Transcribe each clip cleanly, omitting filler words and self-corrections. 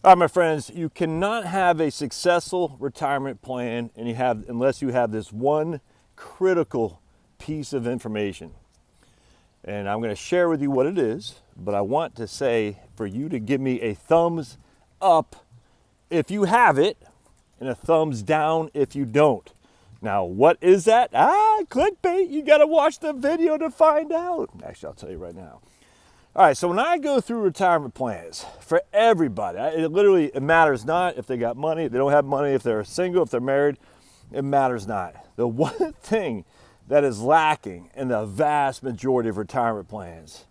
All right, my friends, you cannot have a successful retirement plan unless you have this one critical piece of information. And I'm going to share with you what it is, but I want to say for you to give me a thumbs up if you have it and a thumbs down if you don't. Now, what is that? Clickbait. You got to watch the video to find out. Actually, I'll tell you right now. All right, so when I go through retirement plans for everybody, it matters not if they got money, if they don't have money, if they're single, if they're married, it matters not. The one thing that is lacking in the vast majority of retirement plans,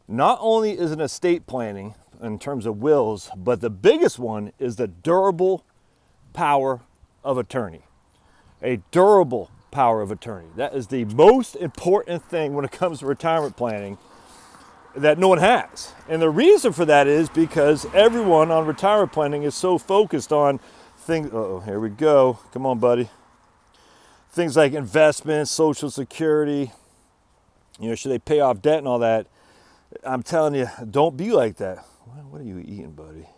not only is an estate planning in terms of wills, but the biggest one is the durable power of attorney. A durable power of attorney. That is the most important thing when it comes to retirement planning that no one has. And the reason for that is because everyone on retirement planning is so focused on things. Here we go. Come on, buddy. Things like investments, Social Security, should they pay off debt and all that? I'm telling you, don't be like that. What are you eating, buddy?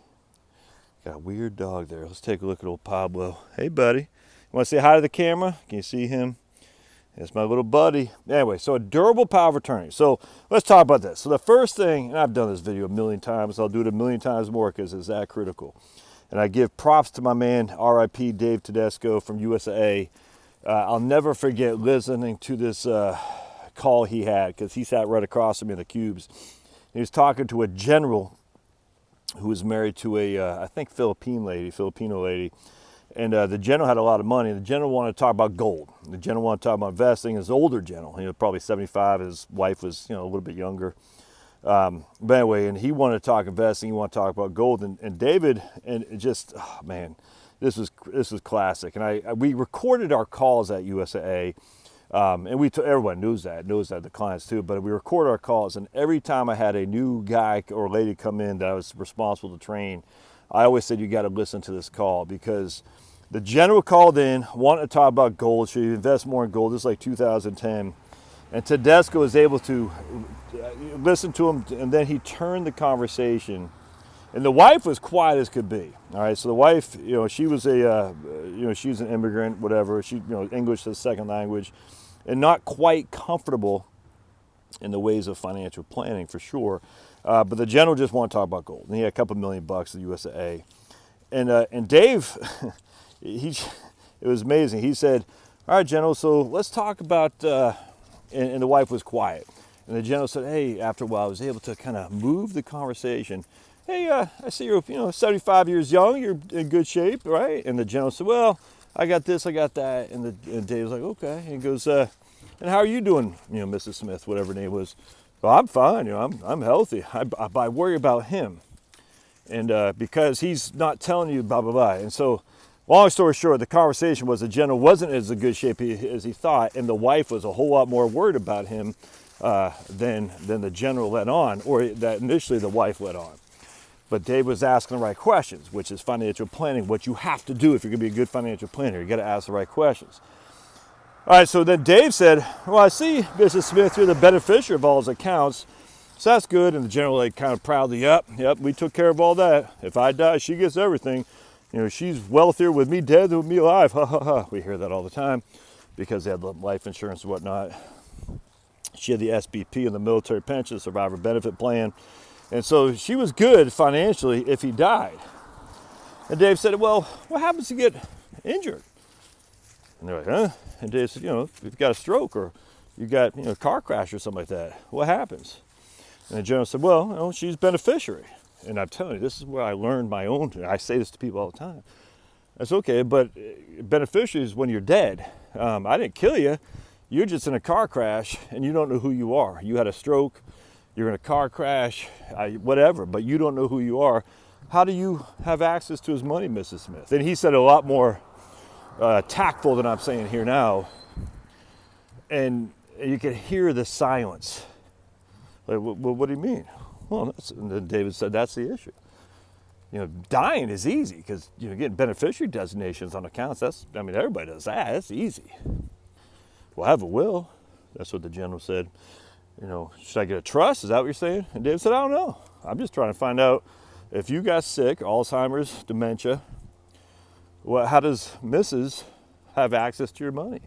Got a weird dog there. Let's take a look at old Pablo. Hey, buddy. You want to say hi to the camera? Can you see him? That's my little buddy. Anyway, so a durable power of attorney. So let's talk about this. So the first thing, and I've done this video a million times, I'll do it a million times more because it's that critical. And I give props to my man, RIP Dave Tedesco from USA. I'll never forget listening to this call he had because he sat right across from me in the cubes. He was talking to a general who was married to I think Filipino lady. And the general had a lot of money. The general wanted to talk about gold. The general wanted to talk about investing. His older general, probably 75. His wife was, a little bit younger. But anyway, and he wanted to talk investing. He wanted to talk about gold. And David, and it just, oh man, this was classic. And we recorded our calls at USAA. And everyone knows that, the clients too. But we record our calls. And every time I had a new guy or lady come in that I was responsible to train, I always said, you got to listen to this call because the general called in, wanted to talk about gold. Should you invest more in gold? This is like 2010. And Tedesco was able to listen to him, and then he turned the conversation. And the wife was quiet as could be. All right, so the wife, she was she's an immigrant, whatever. She, English as a second language, and not quite comfortable in the ways of financial planning for sure. But the general just wanted to talk about gold. And he had a couple $1 million at USAA. And Dave, it was amazing. He said, all right, General, so let's talk about, and the wife was quiet. And the general said, hey, after a while, I was able to kind of move the conversation. Hey, I see you're, 75 years young. You're in good shape, right? And the general said, well, I got this, I got that. And Dave was like, okay. And he goes, and how are you doing, Mrs. Smith, whatever her name was? Well, I'm fine. I'm healthy. I worry about him, and because he's not telling you blah blah blah. And so, long story short, the conversation was the general wasn't as a good shape as he thought, and the wife was a whole lot more worried about him than the general let on, or that initially the wife let on. But Dave was asking the right questions, which is financial planning. What you have to do if you're going to be a good financial planner, you got to ask the right questions. All right, so then Dave said, well, I see, Mrs. Smith, you're the beneficiary of all his accounts. So that's good. And the general kind of proudly, yep, we took care of all that. If I die, she gets everything. She's wealthier with me dead than with me alive. Ha, ha, ha. We hear that all the time because they had life insurance and whatnot. She had the SBP and the military pension, survivor benefit plan. And so she was good financially if he died. And Dave said, well, what happens if you get injured? And they're like, huh? And Dave said, if you've got a stroke or you got, a car crash or something like that, what happens? And the general said, well, she's beneficiary. And I'm telling you, this is where I learned my own. I say this to people all the time. That's okay, but beneficiary is when you're dead. I didn't kill you. You're just in a car crash and you don't know who you are. You had a stroke, you're in a car crash, whatever, but you don't know who you are. How do you have access to his money, Mrs. Smith? And he said a lot more tactful than I'm saying here now, and you could hear the silence. Like, well, what do you mean? Well, and then David said that's the issue. Dying is easy because getting beneficiary designations on accounts. Everybody does that. That's easy. Well, I have a will. That's what the general said. Should I get a trust? Is that what you're saying? And David said, I don't know. I'm just trying to find out If you got sick, Alzheimer's, dementia, well, how does Mrs. have access to your money?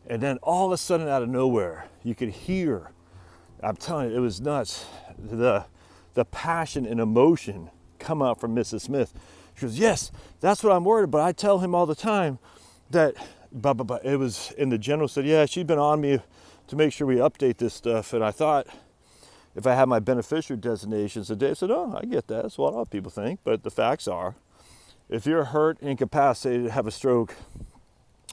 And then all of a sudden, out of nowhere, you could hear, I'm telling you, it was nuts, the passion and emotion come out from Mrs. Smith. She goes, yes, that's what I'm worried about. I tell him all the time that, but it was, and the general said, yeah, she's been on me to make sure we update this stuff. And I thought, if I had my beneficiary designations today, I said, oh, I get that. That's what a lot of people think. But the facts are, if you're hurt, incapacitated, have a stroke,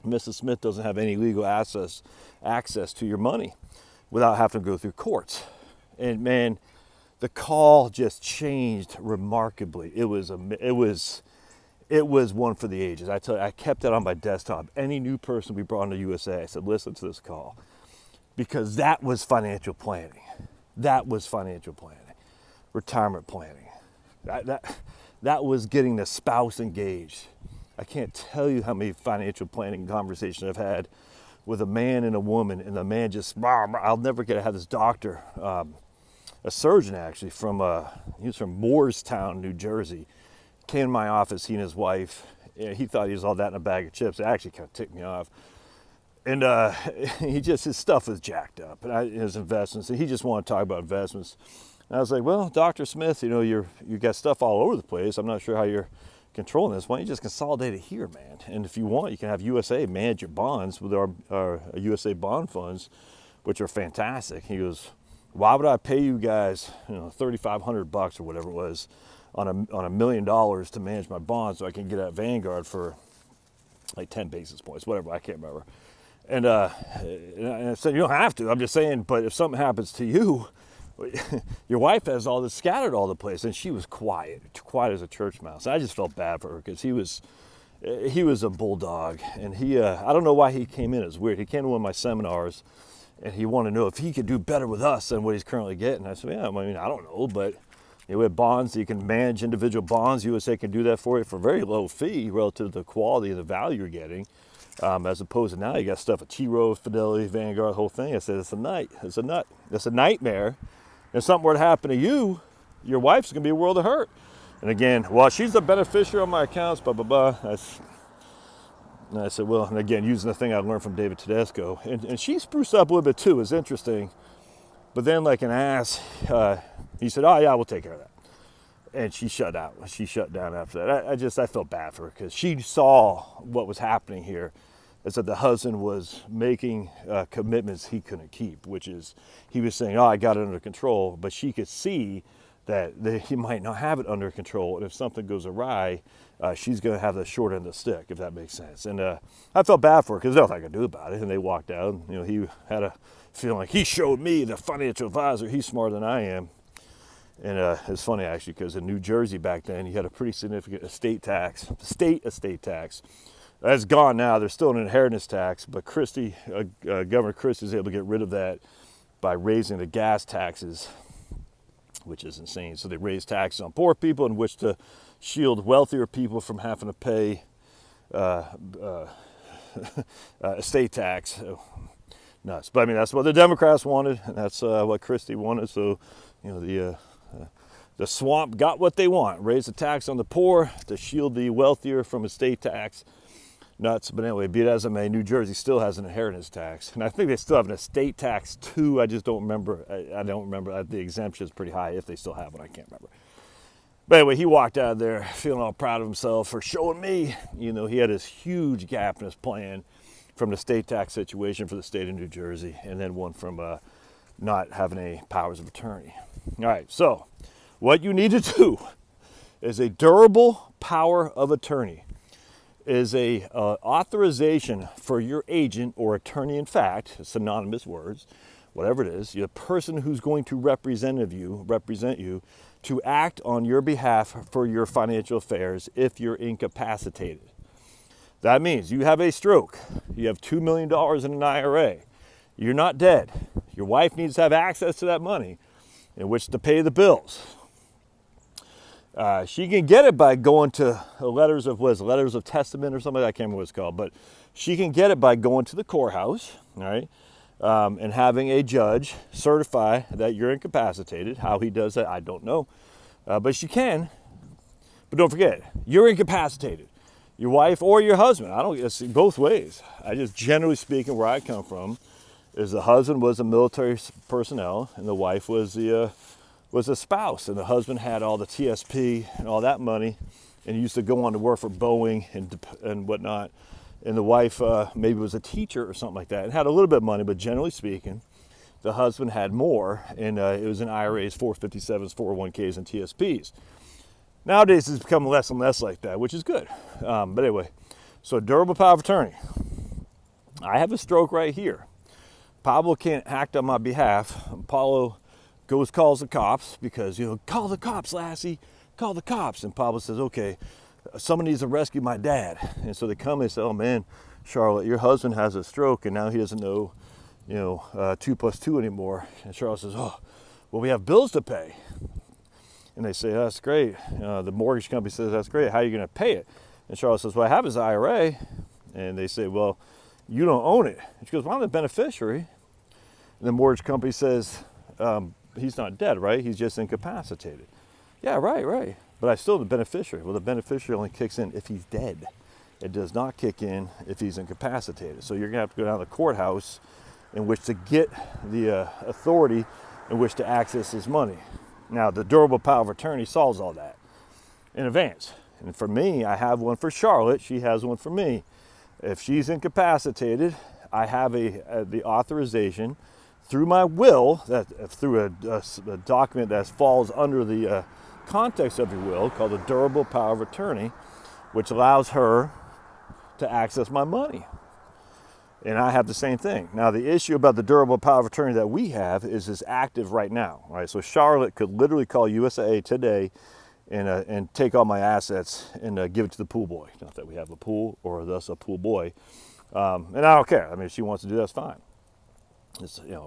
Mrs. Smith doesn't have any legal access to your money without having to go through courts. And man, the call just changed remarkably. It was one for the ages. I tell you, I kept it on my desktop. Any new person we brought into USA, I said, listen to this call, because that was financial planning. That was financial planning, retirement planning. That was getting the spouse engaged. I can't tell you how many financial planning conversations I've had with a man and a woman, and the man just, I'll never get to have this doctor, a surgeon actually, he was from Moorestown, New Jersey, came to my office, he and his wife. He thought he was all that in a bag of chips. It actually kind of ticked me off. And his stuff was jacked up, and his investments, and he just wanted to talk about investments. And I was like, well, Dr. Smith, you got stuff all over the place. I'm not sure how you're controlling this. Why don't you just consolidate it here, man? And if you want, you can have USA manage your bonds with our USA bond funds, which are fantastic. He goes, why would I pay you guys, $3,500 or whatever it was on $1 million to manage my bonds so I can get at Vanguard for like 10 basis points, whatever, I can't remember. And I said, you don't have to. I'm just saying, but if something happens to you, your wife has all this scattered all the place. And she was quiet as a church mouse. I just felt bad for her because he was a bulldog. And I don't know why he came in. It's weird. He came to one of my seminars and he wanted to know if he could do better with us than what he's currently getting. I said, yeah, I mean, I don't know, but we have bonds. You can manage individual bonds. USA can do that for you for a very low fee relative to the quality and the value you're getting. As opposed to now, you got stuff at T. Rowe, Fidelity, Vanguard, the whole thing. I said, it's a nightmare. If something were to happen to you, your wife's going to be a world of hurt. And again, well, she's the beneficiary of my accounts, blah, blah, blah. And I said, well, and again, using the thing I learned from David Tedesco. And she spruced up a little bit too. It's interesting. But then like an ass, he said, oh yeah, we'll take care of that. And she shut out. She shut down after that. I felt bad for her because she saw what was happening here. Is that the husband was making commitments he couldn't keep, which is he was saying, oh, I got it under control. But she could see that he might not have it under control. And if something goes awry, she's going to have the short end of the stick, if that makes sense. And I felt bad for her because there's nothing I could do about it. And they walked out. And, he had a feeling like he showed me, the financial advisor, he's smarter than I am. And it's funny, actually, because in New Jersey back then, you had a pretty significant state estate tax. That's gone now. There's still an inheritance tax, but Governor Christie was able to get rid of that by raising the gas taxes, which is insane. So they raised taxes on poor people in which to shield wealthier people from having to pay estate tax. Nuts. But I mean, that's what the Democrats wanted, and that's what Christie wanted. So, the swamp got what they want. Raise the tax on the poor to shield the wealthier from estate tax. Nuts. But anyway, be it as it may, New Jersey still has an inheritance tax. And I think they still have an estate tax too. I just don't remember. I don't remember. The exemption is pretty high if they still have one. I can't remember. But anyway, he walked out of there feeling all proud of himself for showing me, he had this huge gap in his plan from the state tax situation for the state of New Jersey, and then one from not having any powers of attorney. All right, so what you need to do is a durable power of attorney. Is a authorization for your agent or attorney in fact, synonymous words, whatever it is, the person who's going to represent you to act on your behalf for your financial affairs if you're incapacitated. That means you have a stroke, you have $2 million in an IRA, you're not dead, your wife needs to have access to that money in which to pay the bills. She can get it by going to letters of testament or something. I can't remember what it's called, but she can get it by going to the courthouse, all right, and having a judge certify that you're incapacitated. How he does that, I don't know, but she can. But don't forget, you're incapacitated. Your wife or your husband, I don't see both ways. I just, generally speaking, where I come from, is the husband was a military personnel and the wife was a spouse, and the husband had all the TSP and all that money, and he used to go on to work for Boeing and whatnot. And the wife maybe was a teacher or something like that, and had a little bit of money, but generally speaking, the husband had more, and it was in IRAs, 457s, 401ks, and TSPs. Nowadays, it's become less and less like that, which is good. But anyway, so durable power of attorney. I have a stroke right here. Pablo can't act on my behalf. Paulo calls the cops because, call the cops, Lassie, call the cops. And Pablo says, okay, someone needs to rescue my dad. And so they come and they say, oh man, Charlotte, your husband has a stroke and now he doesn't know, 2 plus 2 anymore. And Charlotte says, oh, well, we have bills to pay. And they say, that's great. The mortgage company says, that's great. How are you going to pay it? And Charlotte says, well, I have his IRA. And they say, well, you don't own it. And she goes, well, I'm the beneficiary. And the mortgage company says, he's not dead, right? He's just incapacitated. Yeah, right. But I'm still the beneficiary. Well, the beneficiary only kicks in if he's dead. It does not kick in if he's incapacitated. So you're going to have to go down to the courthouse in which to get the authority in which to access his money. Now, the durable power of attorney solves all that in advance. And for me, I have one for Charlotte. She has one for me. If she's incapacitated, I have the authorization through my will, through a document that falls under the context of your will, called the durable power of attorney, which allows her to access my money. And I have the same thing. Now, the issue about the durable power of attorney that we have is active right now, right? So Charlotte could literally call USAA today and take all my assets and give it to the pool boy. Not that we have a pool or thus a pool boy. And I don't care. I mean, if she wants to do that, that's fine.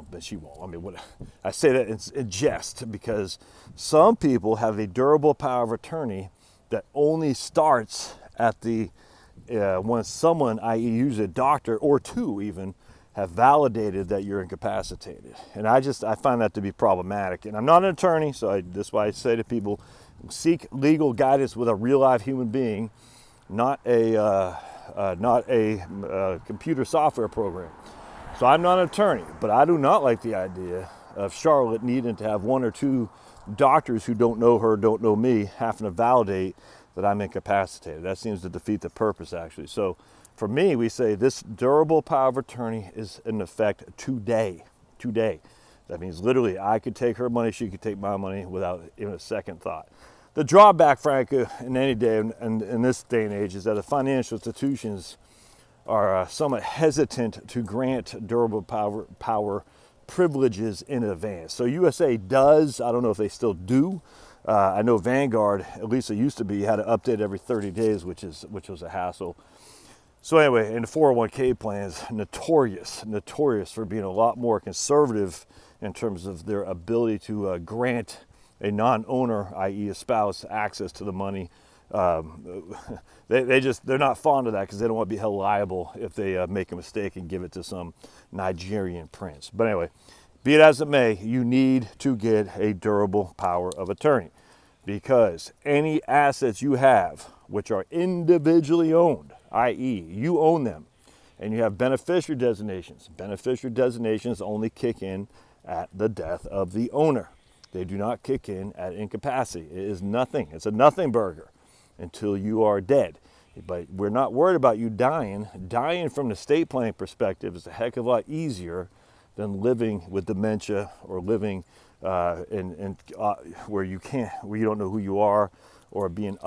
But she won't. I mean, I say that in jest because some people have a durable power of attorney that only starts at when someone, i.e. usually a doctor or two even, have validated that you're incapacitated. And I find that to be problematic. And I'm not an attorney, so that's why I say to people, seek legal guidance with a real live human being, not a computer software program. So I'm not an attorney, but I do not like the idea of Charlotte needing to have 1 or 2 doctors who don't know her, don't know me, having to validate that I'm incapacitated. That seems to defeat the purpose, actually. So for me, we say this durable power of attorney is in effect today. That means literally I could take her money, she could take my money without even a second thought. The drawback, frankly, in any day, and in this day and age, is that the financial institutions are somewhat hesitant to grant durable power privileges in advance. So USA does, I don't know if they still do. I know Vanguard, at least it used to be, you had to update every 30 days, which was a hassle. So anyway, and the 401k plans, notorious for being a lot more conservative in terms of their ability to grant a non-owner, i.e. a spouse, access to the money. They're not fond of that because they don't want to be held liable if they make a mistake and give it to some Nigerian prince. But anyway, be it as it may, you need to get a durable power of attorney because any assets you have which are individually owned, i.e. you own them, and you have beneficiary designations. Beneficiary designations only kick in at the death of the owner. They do not kick in at incapacity. It is nothing. It's a nothing burger until you are dead. But we're not worried about you dying. Dying from the estate planning perspective is a heck of a lot easier than living with dementia or living where you don't know who you are, or being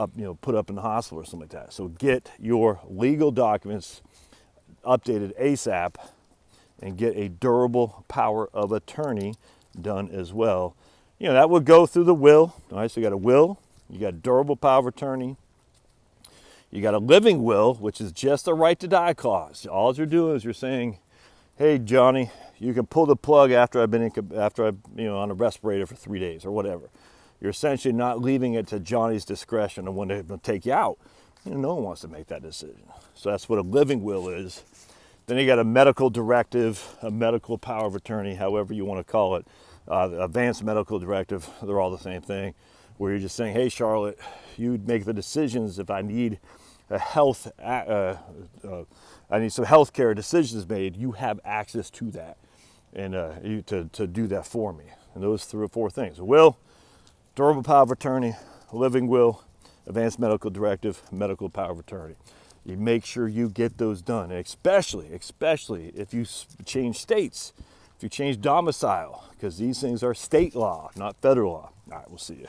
put up in the hospital or something like that. So get your legal documents updated ASAP and get a durable power of attorney done as well. That would go through the will. All right, so you got a will, you got durable power of attorney, you got a living will, which is just a right to die clause. All you're doing is you're saying, hey, Johnny, you can pull the plug after I've been on a respirator for 3 days or whatever. You're essentially not leaving it to Johnny's discretion of when they're going to take you out. No one wants to make that decision. So that's what a living will is. Then you got a medical directive, a medical power of attorney, however you want to call it. Advanced medical directive, they're all the same thing. where you're just saying, hey, Charlotte, you'd make the decisions if I need I need some healthcare decisions made. You have access to that, and to do that for me. And those 3 or 4 things: a will, durable power of attorney, a living will, advanced medical directive, medical power of attorney. You make sure you get those done, and especially if you change states, if you change domicile, because these things are state law, not federal law. All right, we'll see you.